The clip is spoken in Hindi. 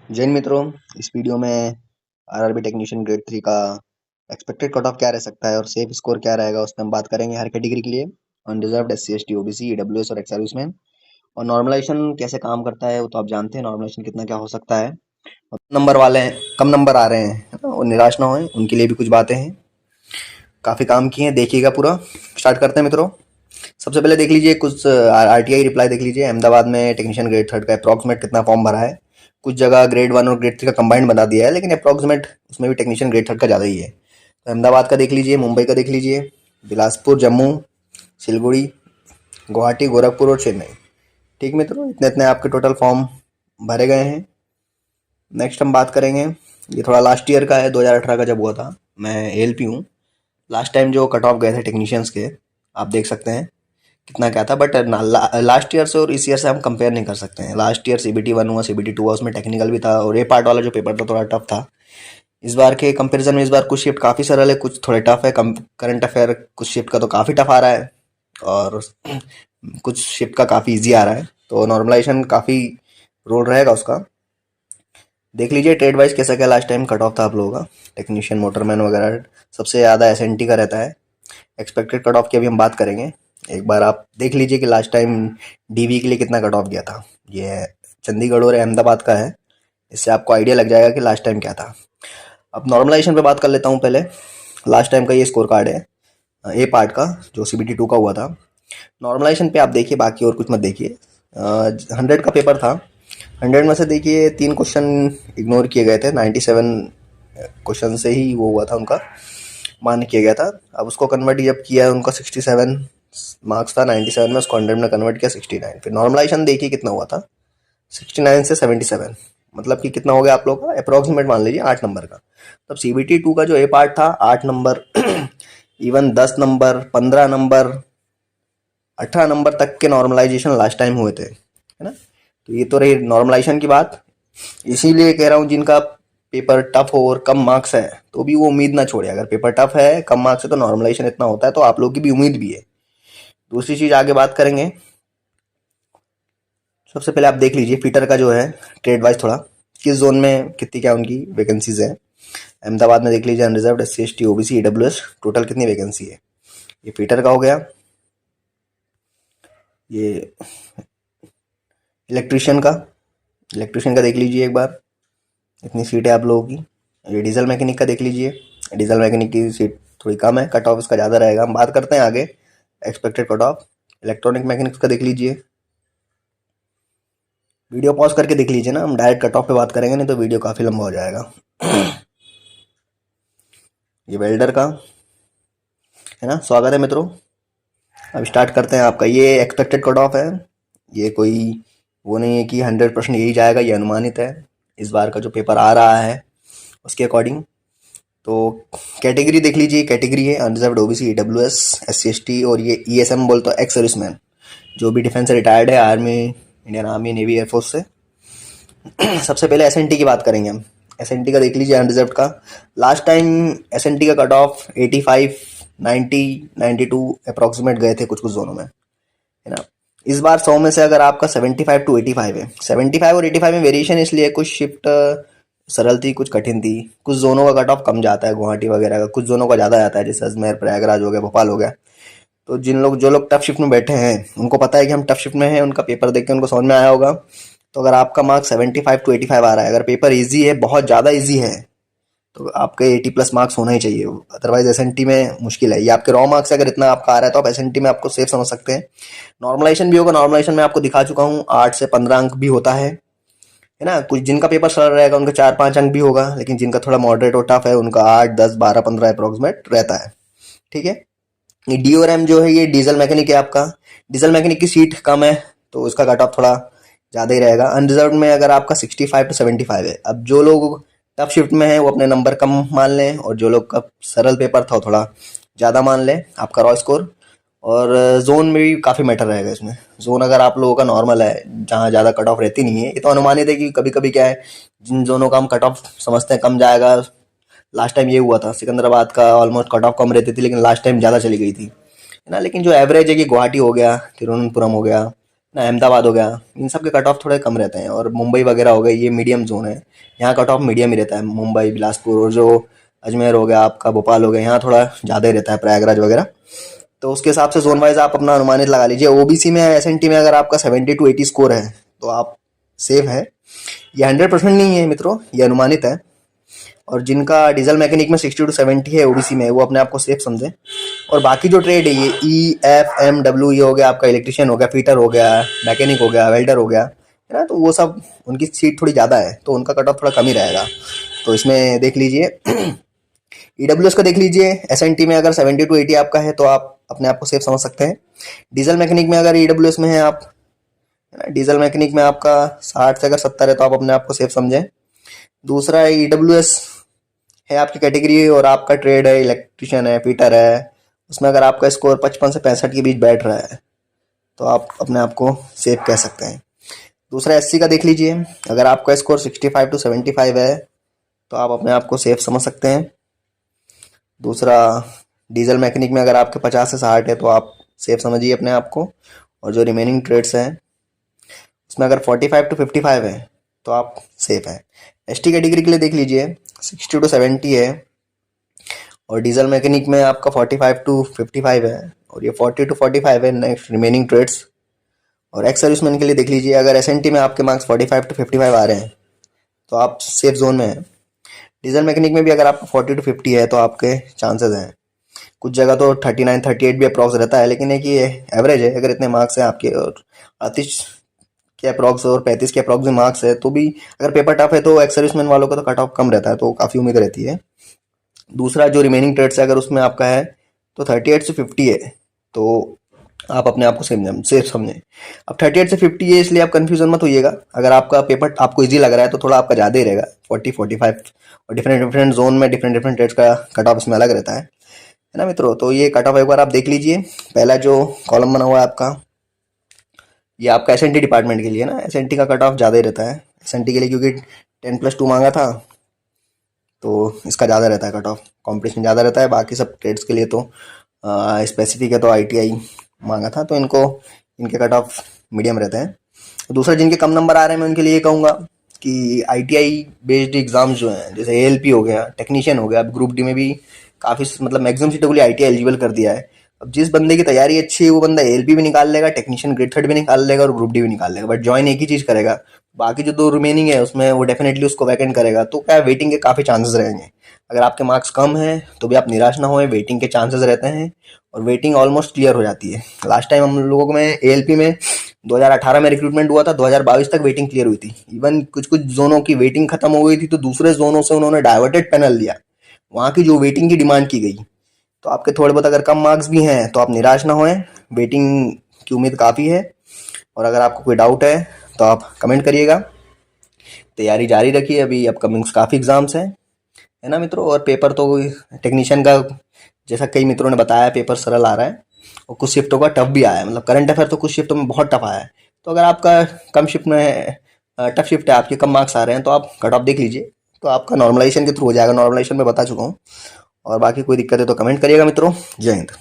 जैन मित्रों, इस वीडियो में आरआरबी टेक्नीशियन ग्रेड 3 का एक्सपेक्टेड कट ऑफ क्या रह सकता है और सेफ स्कोर क्या रहेगा, उस पर हम बात करेंगे हर कैटेगरी के लिए। Unreserved, SC ST, OBC, EWS और एक्स सर्विसमैन। और नॉर्मलाइजेशन कैसे काम करता है वो तो आप जानते हैं। नॉर्मलाइजेशन कितना क्या हो सकता है। और नंबर वाले हैं, कम नंबर आ रहे हैं, है ना, वो निराश ना हों, उनके लिए भी कुछ बातें हैं। काफ़ी काम किए हैं, देखिएगा पूरा। स्टार्ट करते हैं मित्रों। सबसे पहले देख लीजिए कुछ आरटीआई रिप्लाई देख लीजिए। अहमदाबाद में टेक्नीशियन ग्रेड 3 का अप्रॉक्सीमेट कितना फॉर्म भरा है। कुछ जगह ग्रेड 1 और ग्रेड 3 का कंबाइंड बता दिया है, लेकिन अप्रॉक्सीमेट उसमें भी टेक्नीशियन ग्रेड 3 का ज़्यादा ही है। तो अहमदाबाद का देख लीजिए, मुंबई का देख लीजिए, बिलासपुर, जम्मू, सिलगुड़ी, गुवाहाटी, गोरखपुर और चेन्नई। ठीक मित्रों, इतने इतने आपके टोटल फॉर्म भरे गए हैं। नेक्स्ट हम बात करेंगे, ये थोड़ा लास्ट ईयर का है, 2018 का जब हुआ था। मैं एएलपी हूँ। लास्ट टाइम जो कट ऑफ गए थे टेक्नीशियंस के, आप देख सकते हैं कितना क्या था। बट लास्ट ईयर से और इस ईयर से हम कंपेयर नहीं कर सकते हैं। लास्ट ईयर सीबीटी 1 हुआ, सीबीटी 2 हुआ, उसमें टेक्निकल भी था और ए पार्ट वाला जो पेपर था थोड़ा टफ था। इस बार के कंपैरिजन में इस बार कुछ शिफ्ट काफ़ी सरल है, कुछ थोड़े टफ है। करंट अफेयर कुछ शिफ्ट का तो काफ़ी टफ आ रहा है और कुछ शिफ्ट का काफ़ी इजी आ रहा है। तो नॉर्मलाइजेशन काफ़ी रोल रहेगा उसका। देख लीजिए ट्रेड वाइज कैसा क्या लास्ट टाइम कट ऑफ था आप लोगों का। टेक्नीशियन, मोटरमैन वगैरह सबसे ज़्यादा एसएनटी का रहता है। एक्सपेक्टेड कट ऑफ की अभी हम बात करेंगे। एक बार आप देख लीजिए कि लास्ट टाइम डीवी के लिए कितना कट ऑफ गया था। ये चंडीगढ़ और अहमदाबाद का है, इससे आपको आइडिया लग जाएगा कि लास्ट टाइम क्या था। अब नॉर्मलाइजेशन पे बात कर लेता हूँ पहले। लास्ट टाइम का ये स्कोर कार्ड है ए पार्ट का, जो सीबीटी 2 का हुआ था। नॉर्मलाइजेशन पे आप देखिए, बाकी और कुछ मत देखिए। 100 का पेपर था। 100 में से देखिए 3 क्वेश्चन इग्नोर किए गए थे। 97 क्वेश्चन से ही वो हुआ था, उनका मान किया गया था। अब उसको कन्वर्ट जब किया है, उनका 67 मार्क्स था। 97 में उसको 100 में कन्वर्ट किया 69। फिर नॉर्मलाइजेशन देखिए कितना हुआ था, 69 से 77, मतलब कि कितना हो गया आप लोग का, अप्रॉक्सीमेट मान लीजिए 8 नंबर का। तब सीबीटी 2 का जो ए पार्ट था 8 number even 10 number, 15 number, 18 number तक के नॉर्मलाइजेशन लास्ट टाइम हुए थे, है ना। तो ये तो रही नॉर्मलाइजेशन की बात। इसीलिए कह रहा हूँ, जिनका पेपर टफ हो और कम मार्क्स है तो भी वो उम्मीद ना छोड़े। अगर पेपर टफ है, कम मार्क्स है, तो नॉर्मलाइजेशन इतना होता है, तो आप लोग की भी उम्मीद भी है। दूसरी चीज़ आगे बात करेंगे। सबसे पहले आप देख लीजिए फीटर का जो है ट्रेड वाइज थोड़ा, किस जोन में कितनी क्या उनकी वैकेंसीज है। अहमदाबाद में देख लीजिए, unreserved, SC ST, OBC, EWS, total कितनी वैकेंसी है। ये फीटर का हो गया। ये इलेक्ट्रिशियन का देख लीजिए एक बार, इतनी सीट है आप लोगों की। ये डीजल मैकेनिक का देख लीजिए, डीजल मैकेनिक की सीट थोड़ी कम है, कट ऑफ इसका ज़्यादा रहेगा। हम बात करते हैं आगे expected cut off. Electronic mechanics का देख लीजिए, वीडियो पॉज करके देख लीजिए ना, हम डायरेक्ट कट ऑफ पे बात करेंगे, नहीं तो वीडियो काफ़ी लंबा हो जाएगा। ये वेल्डर का है ना। स्वागत है मित्रों। अब स्टार्ट करते हैं। आपका ये एक्सपेक्टेड कट ऑफ है, ये कोई वो नहीं है कि 100% यही जाएगा, ये अनुमानित है। इस बार का जो पेपर आ रहा है उसके अकॉर्डिंग। तो कैटेगरी देख लीजिए, कैटेगरी है unreserved, OBC, EWS, SC ST, और ये ईएसएम बोलते हो एक्स सर्विसमैन, जो भी डिफेंस से रिटायर्ड है, army, Indian army, navy, air force से। सबसे पहले एसएनटी की बात करेंगे हम। एसएनटी का देख लीजिए, अनरिजर्व्ड का लास्ट टाइम एसएनटी का कट ऑफ 85, 90, 92 अप्रॉक्सीमेट गए थे कुछ कुछ जोनों में, है ना। इस बार 100 में से अगर आपका 75 टू 85 है, 75 और 85 में वेरिएशन इसलिए, कुछ शिफ्ट सरल थी, कुछ कठिन थी। कुछ जोनों का कट ऑफ कम जाता है, गुवाहाटी वगैरह का, कुछ जोनों का ज़्यादा जाता है, जैसे अजमेर, प्रयागराज हो गया, भोपाल हो गया। तो जो लोग टफ शिफ्ट में बैठे हैं, उनको पता है कि हम टफ शिफ्ट में हैं, उनका पेपर देख के उनको समझ में आया होगा। तो अगर आपका मार्क्स 75 टू 85 आ रहा है, अगर पेपर ईजी है, बहुत ज़्यादा ईजी है, तो आपके 80 प्लस मार्क्स होना ही चाहिए। अदरवाइज एसएनटी में मुश्किल है। ये आपके रॉ मार्क्स अगर इतना आपका आ रहा है, तो आप एसएनटी में आपको सेफ समझ सकते हैं। नॉर्मलाइजेशन भी होगा, नॉर्मलाइजेशन में आपको दिखा चुका हूँ 8 से 15 अंक भी होता है ना। कुछ जिनका पेपर सरल रहेगा उनका 4-5 अंक भी होगा, लेकिन जिनका थोड़ा मॉडरेट और टफ है उनका 8, 10, 12, 15 अप्रोक्सीमेट रहता है। ठीक है। ये डी और एम जो है, ये डीजल मैकेनिक है आपका। डीजल मैकेनिक की सीट कम है, तो उसका कट ऑफ थोड़ा ज़्यादा ही रहेगा। अनरिजर्व में अगर आपका 65 टू 75 है, अब जो लोग टफ शिफ्ट में हैं वो अपने नंबर कम मान लें, और जो लोग का सरल पेपर था वो थोड़ा ज़्यादा मान लें आपका रॉ स्कोर। और जोन में भी काफ़ी मैटर रहेगा इसमें। जोन अगर आप लोगों का नॉर्मल है, जहाँ ज़्यादा कट ऑफ रहती नहीं है, ये तो अनुमानित है कि कभी कभी क्या है, जिन जोनों का हम कट ऑफ समझते हैं कम जाएगा। लास्ट टाइम ये हुआ था, सिकंदराबाद का ऑलमोस्ट कट ऑफ कम रहती थी, लेकिन लास्ट टाइम ज़्यादा चली गई थी, है ना। लेकिन जो एवरेज है कि गुवाहाटी हो गया, तिरुवनंतपुरम हो गया, ना अहमदाबाद हो गया, इन सब के कट ऑफ थोड़े कम रहते हैं। और मुंबई वगैरह हो गए, ये मीडियम जोन है, यहाँ कट ऑफ मीडियम ही रहता है। मुंबई, बिलासपुर और जो अजमेर हो गया आपका, भोपाल हो गया, यहाँ थोड़ा ज़्यादा ही रहता है, प्रयागराज वगैरह। तो उसके हिसाब से जोन वाइज आप अपना अनुमानित लगा लीजिए। ओबीसी में, एसएनटी में अगर आपका 70 to 80 स्कोर है तो आप सेफ है। ये 100% नहीं है मित्रों, ये अनुमानित है। और जिनका डीजल मैकेनिक में 60 to 70 है ओबीसी में, वो अपने आप को सेफ समझे। और बाकी जो ट्रेड है, ये EFMW, ये हो गया आपका, इलेक्ट्रिशियन हो गया, फिटर हो गया, मैकेनिक हो गया, वेल्डर हो गया, है ना, तो वो सब उनकी सीट थोड़ी ज़्यादा है, तो उनका कट ऑफ थोड़ा कम ही रहेगा। तो इसमें देख लीजिए। ईडब्ल्यूएस का देख लीजिए, एसएनटी में अगर 70 to 80 आपका है तो आप अपने आप को सेफ समझ सकते हैं। डीजल मैकेनिक में अगर ईडब्ल्यूएस में है आप, है ना, डीजल मैकेनिक में आपका 60 से अगर 70 है तो आप अपने आप को सेफ समझें। दूसरा ईडब्ल्यूएस है आपकी कैटेगरी और आपका ट्रेड है, इलेक्ट्रिशियन है, फिटर है, उसमें अगर आपका स्कोर 55 से 65 के बीच बैठ रहा है तो आप अपने आप को सेफ कह सकते हैं। दूसरा एससी का देख लीजिए, अगर आपका स्कोर 65 to 75 है तो आप अपने आप को सेफ समझ सकते हैं। दूसरा डीजल मैकेनिक में अगर आपके 50 से 60 है तो आप सेफ समझिए अपने आप को। और जो रिमेनिंग ट्रेड्स हैं उसमें अगर 45 to 55 है तो आप सेफ है। एसटी कैटेगरी के लिए देख लीजिए, 60 to 70 है और डीजल मैकेनिक में आपका 45 to 55 है और ये 40 to 45 है नेक्स्ट रिमेनिंग ट्रेड्स। और एक्स सर्विसमैन के लिए देख लीजिए, अगर एसएनटी में आपके मार्क्स 45 to 55 आ रहे हैं तो आप सेफ जोन में हैं। डीजल मैकेनिक में भी अगर आपका 40 to 50 है तो आपके चांसेस हैं। कुछ जगह तो 39 38 भी अप्रॉक्स रहता है, लेकिन एक ये एवरेज है। अगर इतने मार्क्स हैं आपके और 38 के अप्रॉक्स और 35 के अप्रॉक्स भी मार्क्स है तो भी अगर पेपर टफ है तो एक्स सर्विसमैन वालों का तो कट ऑफ कम रहता है, तो काफ़ी उम्मीद रहती है। दूसरा जो रिमेनिंग ट्रेड्स है, अगर उसमें आपका है तो 38 से 50 है तो आप अपने आप को सेफ समझें। अब 38 से 50 है इसलिए आप कंफ्यूजन मत होइएगा। अगर आपका पेपर आपको इजी लग रहा है तो थोड़ा आपका ज़्यादा ही रहेगा, 40 45। और डिफरेंट डिफरेंट जोन में डिफरेंट डिफरेंट ट्रेड्स का कट ऑफ इसमें अलग रहता है ना मित्रों। तो ये कट ऑफ एक बार आप देख लीजिए। पहला जो कॉलम बना हुआ है आपका, ये आपका एसएनटी डिपार्टमेंट के लिए ना, एसएनटी का कट ऑफ ज़्यादा ही रहता है एसएनटी के लिए, क्योंकि 10+2 मांगा था तो इसका ज़्यादा रहता है कट ऑफ, कॉम्पिटिशन ज़्यादा रहता है। बाकी सब ट्रेड्स के लिए तो स्पेसिफिक है, तो आईटीआई मांगा था, तो इनके कट ऑफ मीडियम रहते हैं। दूसरा जिनके कम नंबर आ रहे हैं मैं उनके लिए कहूँगा कि आईटीआई बेस्ड एग्जाम्स जो हैं, जैसे एएलपी हो गया, टेक्नीशियन हो गया, अब ग्रुप डी में भी काफ़ी मतलब मैक्सिमम सीटों के लिए आईटीआई एलिजिबल कर दिया है। अब जिस बंदे की तैयारी अच्छी है वो बंदा एएलपी भी निकाल लेगा, टेक्नीशियन ग्रेड थर्ड भी निकाल लेगा और ग्रुप डी भी निकाल लेगा, बट ज्वाइन एक ही चीज़ करेगा। बाकी जो दो रिमेनिंग है उसमें वो डेफिनेटली उसको वैकेंट करेगा, तो क्या वेटिंग के काफ़ी चांसेस रहेंगे। अगर आपके मार्क्स कम हैं तो भी आप निराश ना होएं, वेटिंग के चांसेस रहते हैं और वेटिंग ऑलमोस्ट क्लियर हो जाती है। लास्ट टाइम हम लोगों में एएलपी में 2018 में रिक्रूटमेंट हुआ था, 2022 तक वेटिंग क्लियर हुई थी। इवन कुछ कुछ जोनों की वेटिंग खत्म हो गई थी तो दूसरे जोनों से उन्होंने डाइवर्टेड पैनल लिया, वहाँ की जो वेटिंग की डिमांड की गई। तो आपके थोड़े बहुत अगर कम मार्क्स भी हैं तो आप निराश ना होएं, वेटिंग की उम्मीद काफ़ी है। और अगर आपको कोई डाउट है तो आप कमेंट करिएगा। तैयारी जारी रखिए, अभी अपकमिंग्स काफ़ी एग्जाम्स हैं, है ना मित्रों। और पेपर तो टेक्नीशियन का जैसा कई मित्रों ने बताया पेपर सरल आ रहा है और कुछ शिफ्टों का टफ भी आया है, मतलब करंट अफेयर तो कुछ शिफ्टों में बहुत टफ आया है। तो अगर आपका कम शिफ्ट में टफ शिफ्ट है, आपके कम मार्क्स आ रहे हैं तो आप कट ऑफ देख लीजिए, तो आपका नॉर्मलाइजेशन के थ्रू हो जाएगा। नॉर्मलाइजेशन में बता चुका हूँ। और बाकी कोई दिक्कत है तो कमेंट करिएगा मित्रों। जय हिंद।